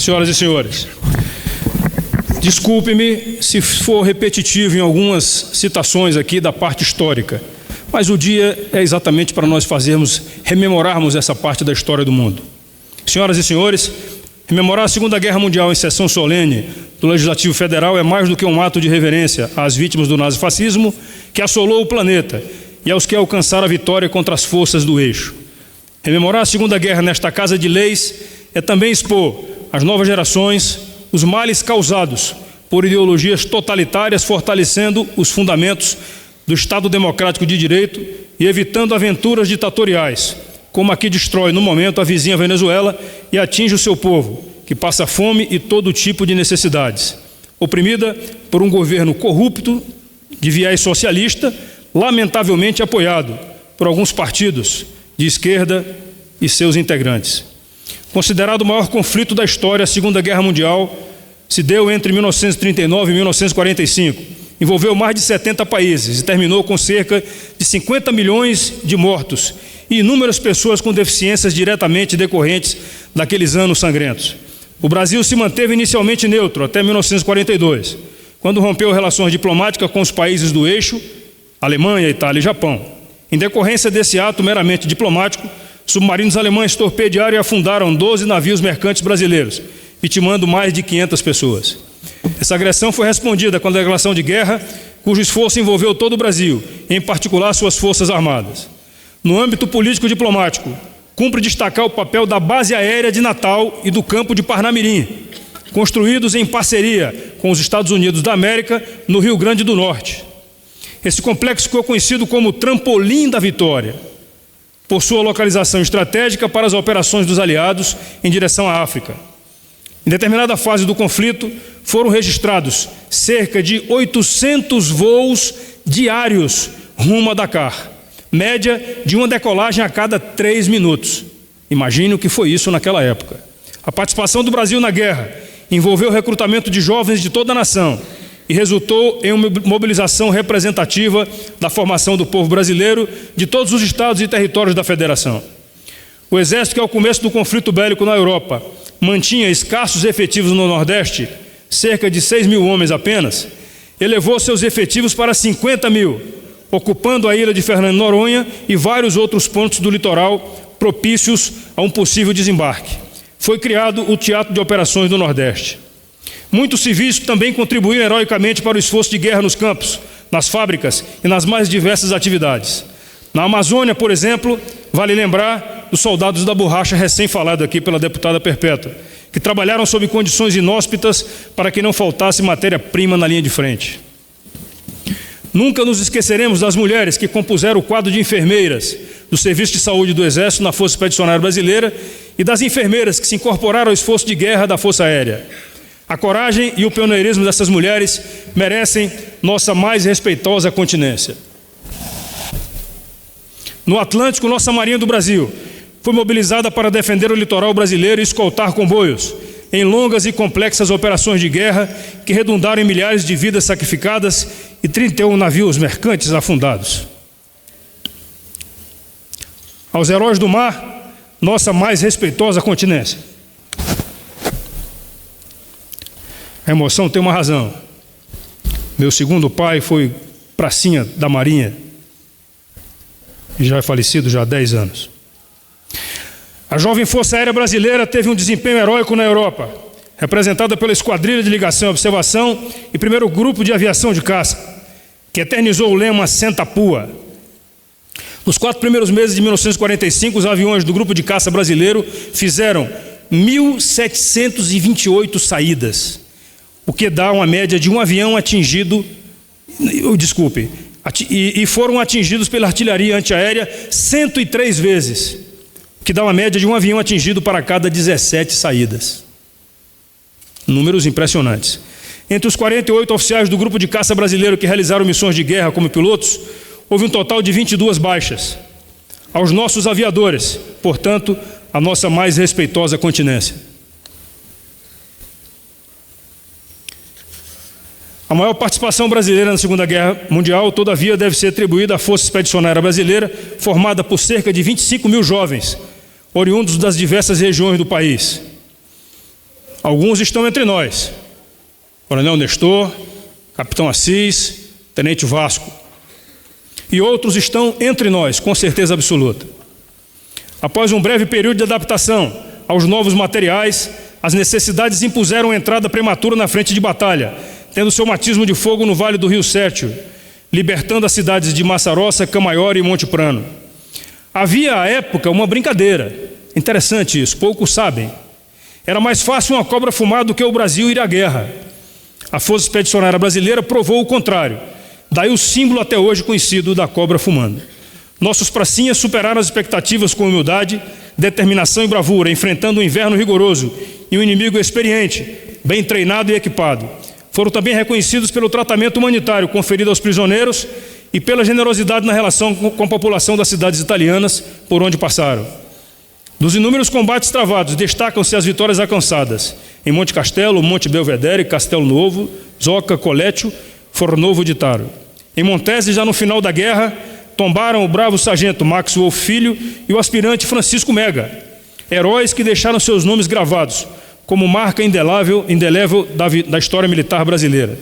Senhoras e senhores, desculpe-me se for repetitivo em algumas citações aqui da parte histórica, mas o dia é exatamente para nós rememorarmos essa parte da história do mundo. Senhoras e senhores, rememorar a Segunda Guerra Mundial em sessão solene do Legislativo Federal é mais do que um ato de reverência às vítimas do nazifascismo que assolou o planeta e aos que alcançaram a vitória contra as forças do eixo. Rememorar a Segunda Guerra nesta Casa de Leis é também expor às novas gerações os males causados por ideologias totalitárias, fortalecendo os fundamentos do Estado Democrático de Direito e evitando aventuras ditatoriais, como a que destrói no momento a vizinha Venezuela e atinge o seu povo, que passa fome e todo tipo de necessidades. Oprimida por um governo corrupto, de viés socialista, lamentavelmente apoiado por alguns partidos de esquerda e seus integrantes. Considerado o maior conflito da história, a Segunda Guerra Mundial se deu entre 1939 e 1945. Envolveu mais de 70 países e terminou com cerca de 50 milhões de mortos e inúmeras pessoas com deficiências diretamente decorrentes daqueles anos sangrentos. O Brasil se manteve inicialmente neutro até 1942, quando rompeu relações diplomáticas com os países do eixo, Alemanha, Itália e Japão. Em decorrência desse ato meramente diplomático, submarinos alemães torpedearam e afundaram 12 navios mercantes brasileiros, vitimando mais de 500 pessoas. Essa agressão foi respondida com a declaração de guerra, cujo esforço envolveu todo o Brasil, em particular suas forças armadas. No âmbito político-diplomático, cumpre destacar o papel da Base Aérea de Natal e do Campo de Parnamirim, construídos em parceria com os Estados Unidos da América, no Rio Grande do Norte. Esse complexo ficou conhecido como Trampolim da Vitória, por sua localização estratégica para as operações dos aliados em direção à África. Em determinada fase do conflito, foram registrados cerca de 800 voos diários rumo a Dakar, média de uma decolagem a cada 3 minutos. Imagine o que foi isso naquela época. A participação do Brasil na guerra envolveu o recrutamento de jovens de toda a nação e resultou em uma mobilização representativa da formação do povo brasileiro de todos os estados e territórios da Federação. O Exército, que ao começo do conflito bélico na Europa mantinha escassos efetivos no Nordeste, cerca de 6 mil homens apenas, elevou seus efetivos para 50 mil, ocupando a ilha de Fernando Noronha e vários outros pontos do litoral propícios a um possível desembarque. Foi criado o Teatro de Operações do Nordeste. Muitos civis também contribuíram heroicamente para o esforço de guerra nos campos, nas fábricas e nas mais diversas atividades. Na Amazônia, por exemplo, vale lembrar dos soldados da borracha recém-falado aqui pela deputada Perpétua, que trabalharam sob condições inóspitas para que não faltasse matéria-prima na linha de frente. Nunca nos esqueceremos das mulheres que compuseram o quadro de enfermeiras do Serviço de Saúde do Exército na Força Expedicionária Brasileira e das enfermeiras que se incorporaram ao esforço de guerra da Força Aérea. A coragem e o pioneirismo dessas mulheres merecem nossa mais respeitosa continência. No Atlântico, nossa Marinha do Brasil foi mobilizada para defender o litoral brasileiro e escoltar comboios em longas e complexas operações de guerra que redundaram em milhares de vidas sacrificadas e 31 navios mercantes afundados. Aos heróis do mar, nossa mais respeitosa continência. A emoção tem uma razão. Meu segundo pai foi pracinha da Marinha e já é falecido já há 10 anos. A jovem Força Aérea Brasileira teve um desempenho heróico na Europa, representada pela Esquadrilha de Ligação e Observação e primeiro Grupo de Aviação de Caça, que eternizou o lema Senta Pua. Nos 4 primeiros meses de 1945, os aviões do Grupo de Caça Brasileiro fizeram 1.728 saídas, o que dá uma média de um avião atingido, e foram atingidos pela artilharia antiaérea 103 vezes, o que dá uma média de um avião atingido para cada 17 saídas. Números impressionantes. Entre os 48 oficiais do Grupo de Caça Brasileiro que realizaram missões de guerra como pilotos, houve um total de 22 baixas. Aos nossos aviadores, portanto, a nossa mais respeitosa continência. A maior participação brasileira na Segunda Guerra Mundial, todavia, deve ser atribuída à Força Expedicionária Brasileira, formada por cerca de 25 mil jovens, oriundos das diversas regiões do país. Alguns estão entre nós: Coronel Nestor, Capitão Assis, Tenente Vasco. E outros estão entre nós, com certeza absoluta. Após um breve período de adaptação aos novos materiais, as necessidades impuseram a entrada prematura na frente de batalha, tendo seu batismo de fogo no Vale do Rio Sértio, libertando as cidades de Massarossa, Camaiore e Monte Prano. Havia, à época, uma brincadeira. Interessante isso, poucos sabem. Era mais fácil uma cobra fumar do que o Brasil ir à guerra. A Força Expedicionária Brasileira provou o contrário. Daí o símbolo até hoje conhecido da cobra fumando. Nossos pracinhas superaram as expectativas com humildade, determinação e bravura, enfrentando um inverno rigoroso e um inimigo experiente, bem treinado e equipado. Foram também reconhecidos pelo tratamento humanitário conferido aos prisioneiros e pela generosidade na relação com a população das cidades italianas por onde passaram. Dos inúmeros combates travados, destacam-se as vitórias alcançadas em Monte Castelo, Monte Belvedere, Castelo Novo, Zoca, Colétio, Fornovo de Taro. Em Montese, já no final da guerra, tombaram o bravo sargento Maxwell Filho e o aspirante Francisco Mega, heróis que deixaram seus nomes gravados como marca indelével da história militar brasileira.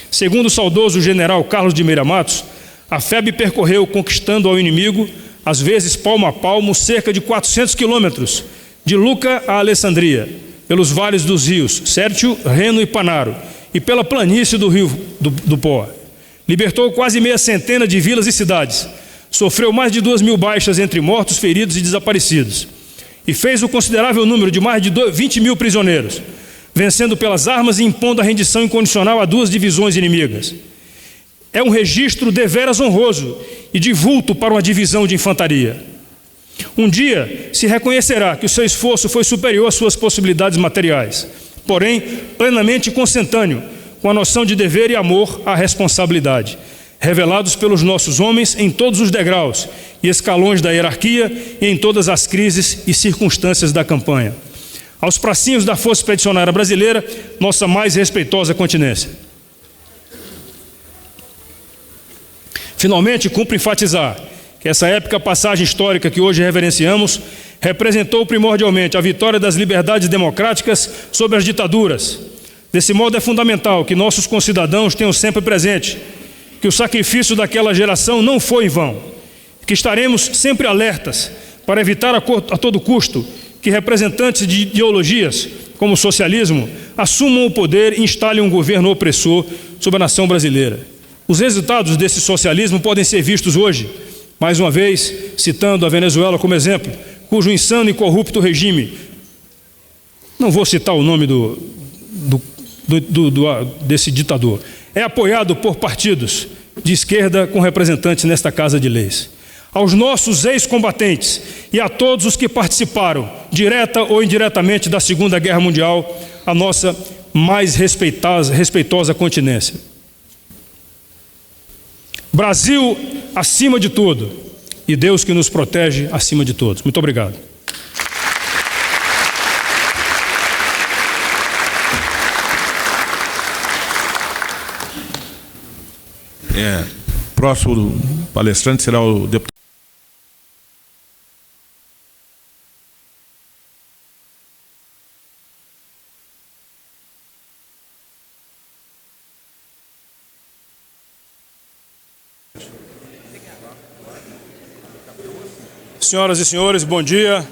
Segundo o saudoso general Carlos de Meira Matos, a FEB percorreu, conquistando ao inimigo, às vezes palmo a palmo, cerca de 400 quilômetros, de Luca a Alessandria, pelos vales dos rios Sértio, Reno e Panaro, e pela planície do rio do Pó. Libertou quase meia centena de vilas e cidades, sofreu mais de 2.000 baixas entre mortos, feridos e desaparecidos, e fez o considerável número de mais de 20.000 prisioneiros, vencendo pelas armas e impondo a rendição incondicional a 2 divisões inimigas. É um registro deveras honroso e de vulto para uma divisão de infantaria. Um dia se reconhecerá que o seu esforço foi superior às suas possibilidades materiais, porém plenamente consentâneo com a noção de dever e amor à responsabilidade, revelados pelos nossos homens em todos os degraus e escalões da hierarquia e em todas as crises e circunstâncias da campanha. Aos pracinhos da Força Expedicionária Brasileira, nossa mais respeitosa continência. Finalmente, cumpre enfatizar que essa épica passagem histórica que hoje reverenciamos representou primordialmente a vitória das liberdades democráticas sobre as ditaduras. Desse modo, é fundamental que nossos concidadãos tenham sempre presente que o sacrifício daquela geração não foi em vão, que estaremos sempre alertas para evitar a todo custo que representantes de ideologias, como o socialismo, assumam o poder e instalem um governo opressor sobre a nação brasileira. Os resultados desse socialismo podem ser vistos hoje, mais uma vez, citando a Venezuela como exemplo, cujo insano e corrupto regime, não vou citar o nome desse ditador, é apoiado por partidos de esquerda com representantes nesta Casa de Leis. Aos nossos ex-combatentes e a todos os que participaram, direta ou indiretamente, da Segunda Guerra Mundial, a nossa mais respeitosa continência. Brasil acima de tudo e Deus que nos protege acima de todos. Muito obrigado. Próximo palestrante será o deputado. Senhoras e senhores, bom dia.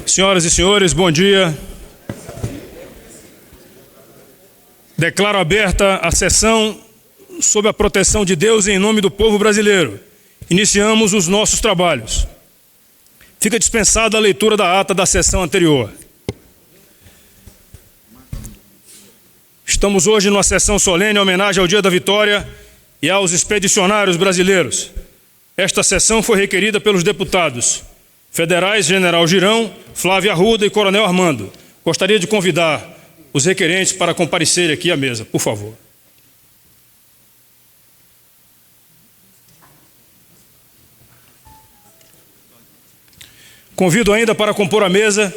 Senhoras e senhores, bom dia. Declaro aberta a sessão sob a proteção de Deus e em nome do povo brasileiro. Iniciamos os nossos trabalhos. Fica dispensada a leitura da ata da sessão anterior. Estamos hoje numa sessão solene em homenagem ao Dia da Vitória e aos expedicionários brasileiros. Esta sessão foi requerida pelos deputados federais General Girão, Flávia Arruda e Coronel Armando. Gostaria de convidar os requerentes para comparecerem aqui à mesa, por favor. Convido ainda para compor a mesa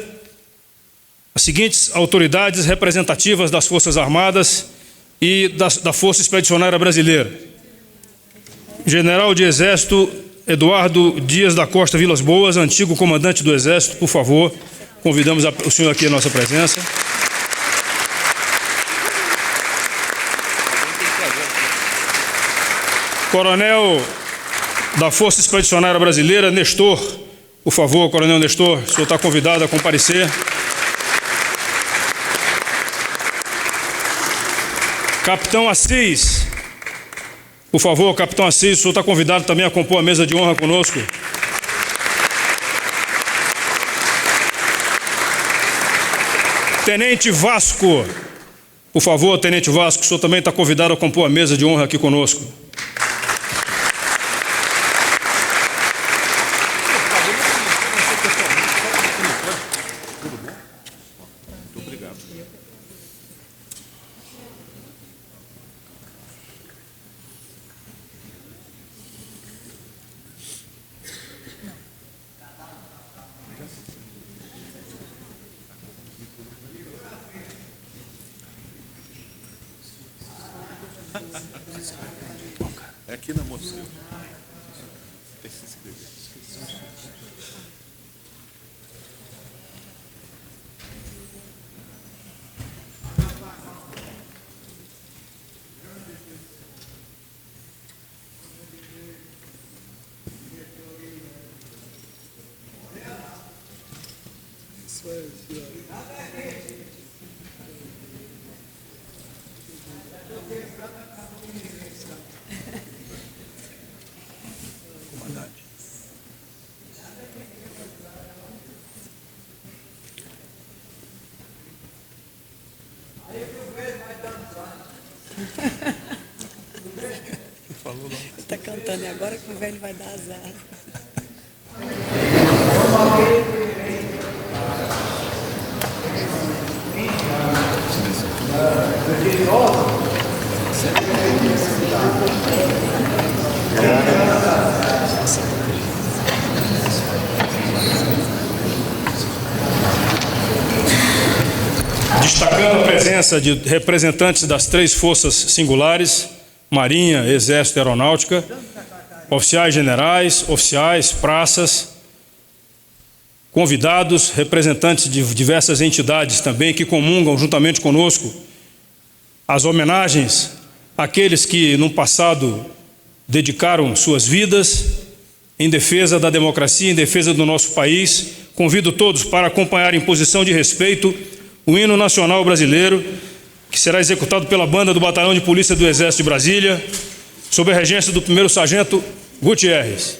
a as seguintes autoridades representativas das Forças Armadas e da Força Expedicionária Brasileira. General de Exército Eduardo Dias da Costa Vilas Boas, antigo comandante do Exército, por favor, convidamos o senhor aqui à nossa presença. Coronel da Força Expedicionária Brasileira, Nestor, por favor, Coronel Nestor, o senhor está convidado a comparecer. Capitão Assis, por favor, Capitão Assis, o senhor está convidado também a compor a mesa de honra conosco. Tenente Vasco, por favor, Tenente Vasco, o senhor também está convidado a compor a mesa de honra aqui conosco. É aqui na moça. Está cantando e agora que o velho vai dar azar. Destacando a presença de representantes das 3 forças singulares, Marinha, Exército e Aeronáutica, oficiais generais, oficiais, praças, convidados, representantes de diversas entidades também que comungam juntamente conosco as homenagens àqueles que no passado dedicaram suas vidas em defesa da democracia, em defesa do nosso país. Convido todos para acompanhar em posição de respeito o hino nacional brasileiro, que será executado pela banda do Batalhão de Polícia do Exército de Brasília, sob a regência do 1º Sargento Gutierrez.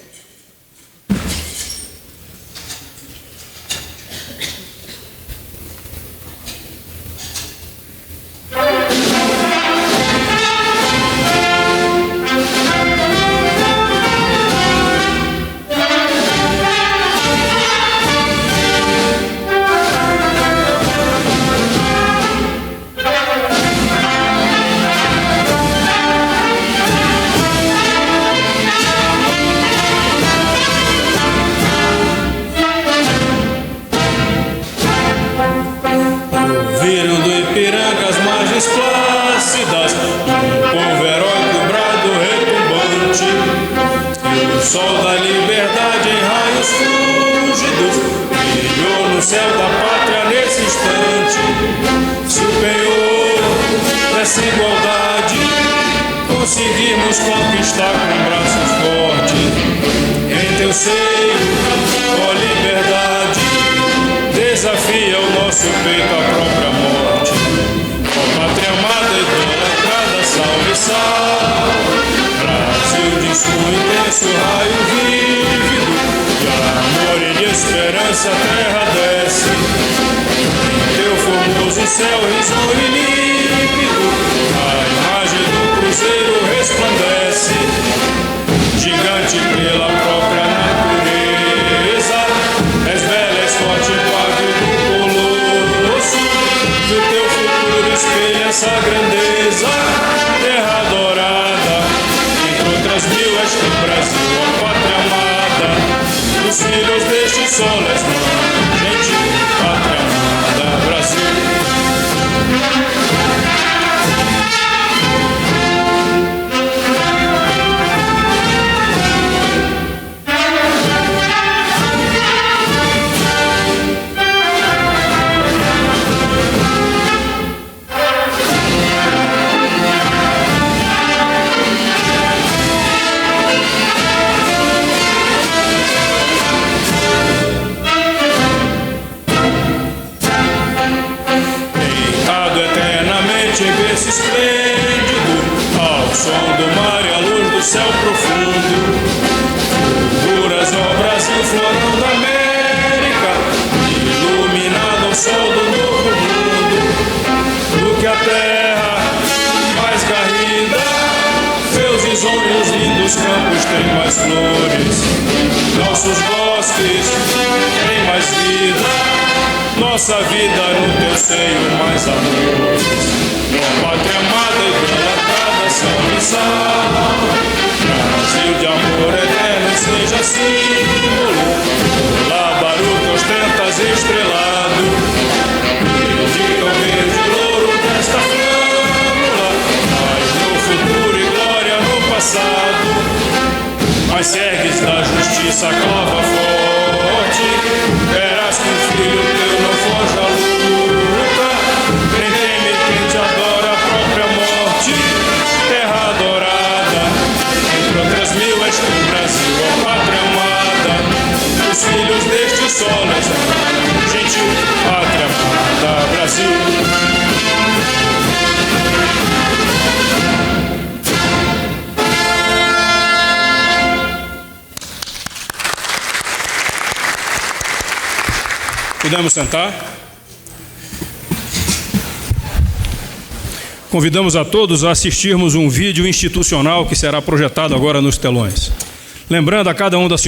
Sol da liberdade em raios fúlgidos brilhou no céu da pátria nesse instante. Se o penhor dessa igualdade conseguirmos conquistar com braços fortes, em teu seio, ó liberdade, desafia o nosso peito à própria morte. Ó pátria amada, idolatrada, salve, salve, Brasil de sua intenso raio vívido, de amor e de esperança a terra desce. Em teu formoso céu risonho e límpido, a imagem do cruzeiro resplandece. Gigante pela própria natureza, és bela, és forte, quadro do colosso. Do teu futuro espelha essa grandeza, terra adorada. Outras mil, és tu, Brasil, a pátria amada, os filhos deste sol és mãe, gente, pátria amada, Brasil. do mar e a luz do céu profundo. Fulguras no Brasil, florão da América, iluminado ao sol do novo mundo. Do que a terra mais garrida, seus risonhos lindos campos têm mais flores, nossos bosques têm mais vida, nossa vida no teu seio mais amores. Ó pátria amada e idolatrada, São e Sal, Brasil de amor eterno, seja símbolo, lábaro que ostentas estrelado, indica o verde louro desta flâmula, mas no futuro e glória no passado. Mas ergues da justiça a clava forte, verás que o filho teu não foge à luta, nem teme quem te adora a própria morte. Terra adorada, entre outras mil és tu, Brasil, ó pátria amada, os filhos deste sol és gentil, pátria amada, Brasil. Podemos sentar. Convidamos a todos a assistirmos um vídeo institucional que será projetado agora nos telões. Lembrando a cada um das